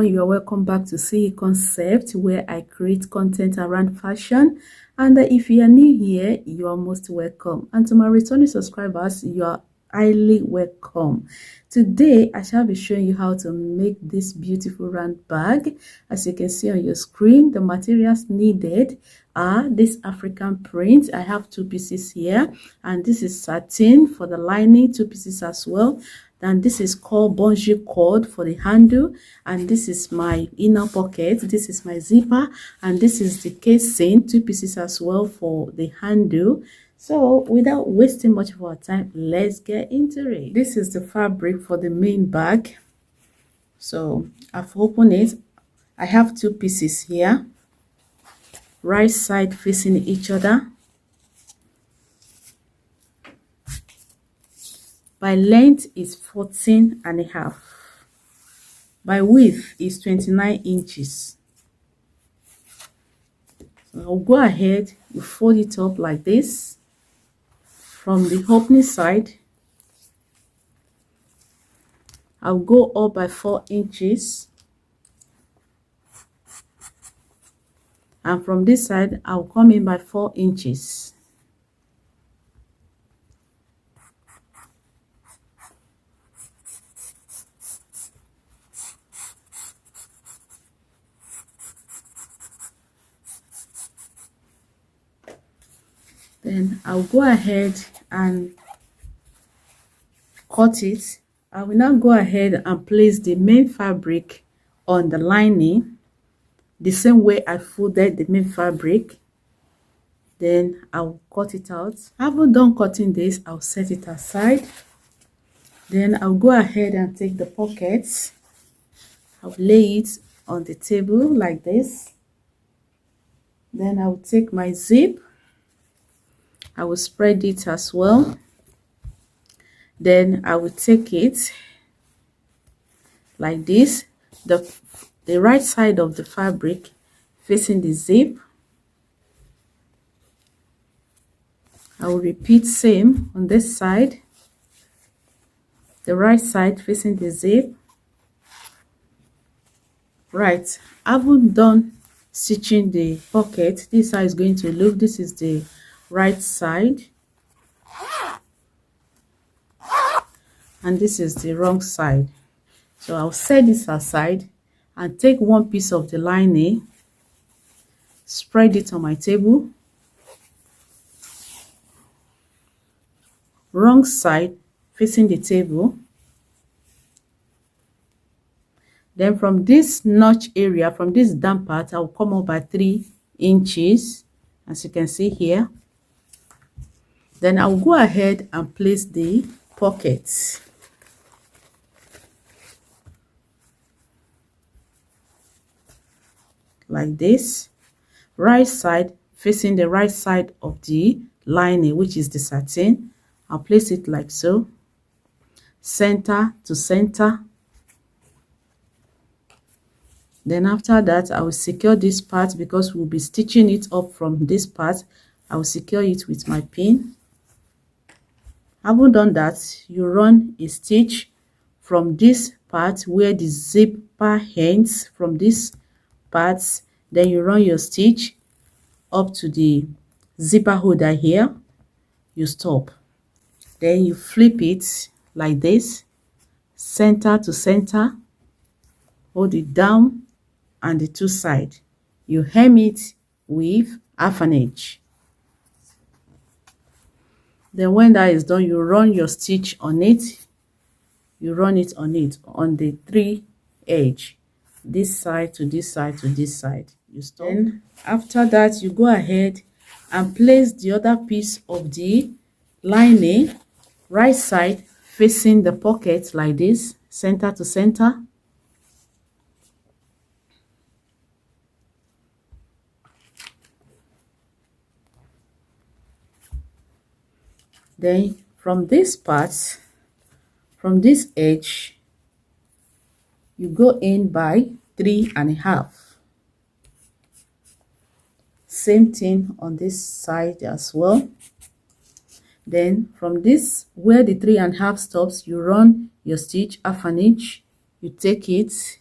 everyone, you are welcome back to See Concept, where I create content around fashion. And if you are new here, you are most welcome, and to my returning subscribers, you are highly welcome. Today I shall be showing you how to make this beautiful round bag. As you can see on your screen, the materials needed are this African print. I have two pieces here, and this is satin for the lining, two pieces as well. Then this is called bungee cord for the handle, and this is my inner pocket, this is my zipper, and this is the casing, two pieces as well for the handle. So without wasting much of our time, let's get into it. This is the fabric for the main bag. So I've opened it. I have two pieces here, right side facing each other. By length is 14.5. By width is 29 inches. So I'll go ahead, you fold it up like this. From the opening side, I'll go up by 4 inches. And from this side, I'll come in by 4 inches. Then I'll go ahead and cut it. I will now go ahead and place the main fabric on the lining the same way I folded the main fabric. Then I'll cut it out. After done cutting this, I'll set it aside. Then I'll go ahead and take the pockets. I'll lay it on the table like this. Then I'll take my zip. I will spread it as well. Then I will take it like this, the right side of the fabric facing the zip. I will repeat same on this side, the right side facing the zip. Right, I haven't done stitching the pocket. This is how it's going to look. This is the right side, and this is the wrong side. So I'll set this aside and take one piece of the lining, spread it on my table, wrong side facing the table. Then from this notch area, from this down part, I'll come up by 3 inches, as you can see here. Then I'll go ahead and place the pockets. Like this, right side facing the right side of the lining, which is the satin. I'll place it like so, center to center. Then after that, I will secure this part because we'll be stitching it up from this part. I will secure it with my pin. Having done that, you run a stitch from this part where the zipper ends, from this part. Then you run your stitch up to the zipper holder here. You stop. Then you flip it like this, center to center. Hold it down and the two sides. You hem it with half an inch. Then when that is done, you run your stitch on it. You run it on on the 3 edge, this side to this side to this side. You stop. Then after that, you go ahead and place the other piece of the lining, right side facing the pocket like this, center to center. Then from this part, from this edge, you go in by 3.5. Same thing on this side as well. Then from this, where the 3.5 stops, you run your stitch half an inch. You take it,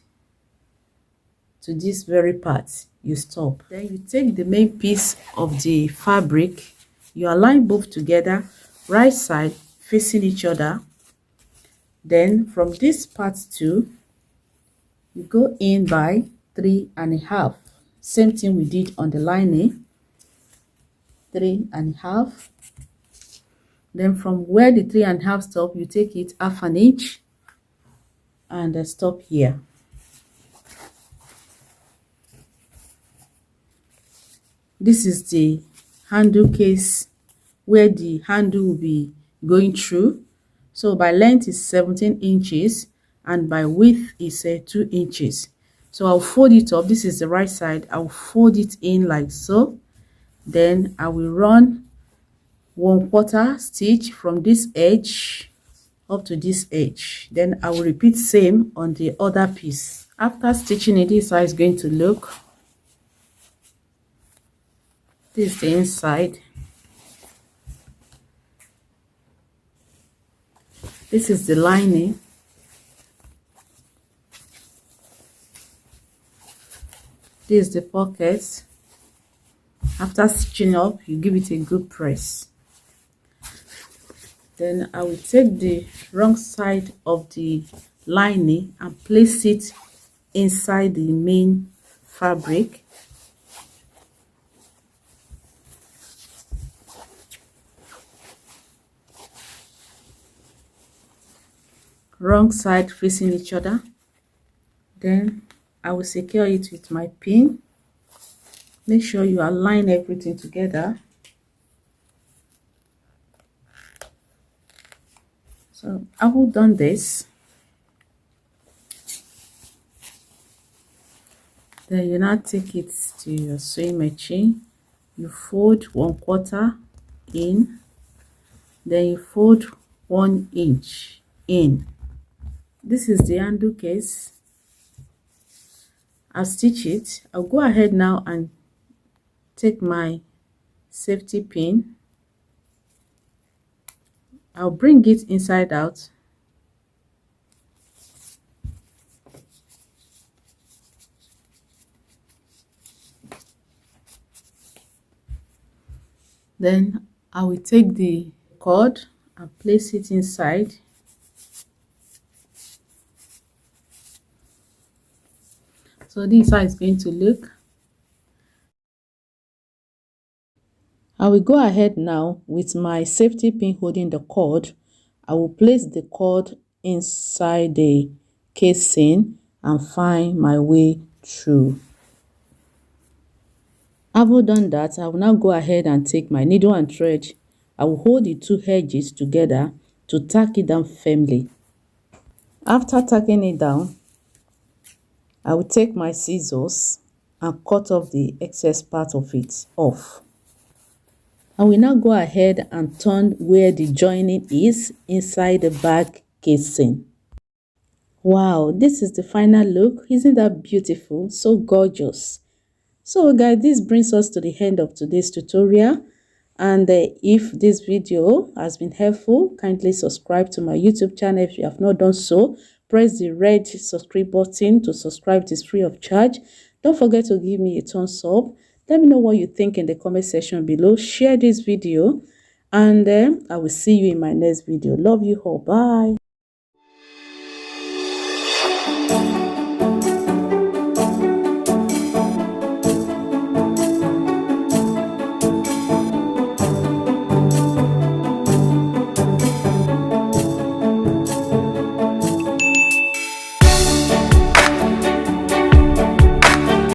to this very part, you stop. Then you take the main piece of the fabric, you align both together, right side facing each other. Then from this part too, you go in by 3.5. Same thing we did on the lining, 3.5. Then from where the 3.5 stop, you take it 1/2 inch and stop here. This is the handle case where the handle will be going through. So by length is 17 inches and by width is 2 inches. So I'll fold it up. This is the right side. I'll fold it in like so. Then I will run 1/4 stitch from this edge up to this edge. Then I will repeat same on the other piece. After stitching it, this is how it's going to look. This is the inside. This is the lining. This is the pocket. After stitching up, you give it a good press. Then I will take the wrong side of the lining and place it inside the main fabric. Wrong side facing each other. Then I will secure it with my pin. Make sure you align everything together. So I will done this. Then you now take it to your sewing machine. You fold 1/4 in. Then you fold 1 inch in. This is the handle case. I'll stitch it. I'll go ahead now and take my safety pin. I'll bring it inside out. Then I will take the cord and place it inside. So this is how it's going to look. I will go ahead now with my safety pin holding the cord. I will place the cord inside the casing and find my way through. Having done that, I will now go ahead and take my needle and thread. I will hold the two edges together to tack it down firmly. After tacking it down, I will take my scissors and cut off the excess part of it off. I will now go ahead and turn where the joining is inside the back casing. Wow, this is the final look. Isn't that beautiful? So gorgeous. So guys, this brings us to the end of today's tutorial. And if this video has been helpful, kindly subscribe to my YouTube channel if you have not done so. Press the red subscribe button to subscribe. It is free of charge. Don't forget to give me a thumbs up. Let me know what you think in the comment section below. Share this video and I will see you in my next video. Love you all. Bye.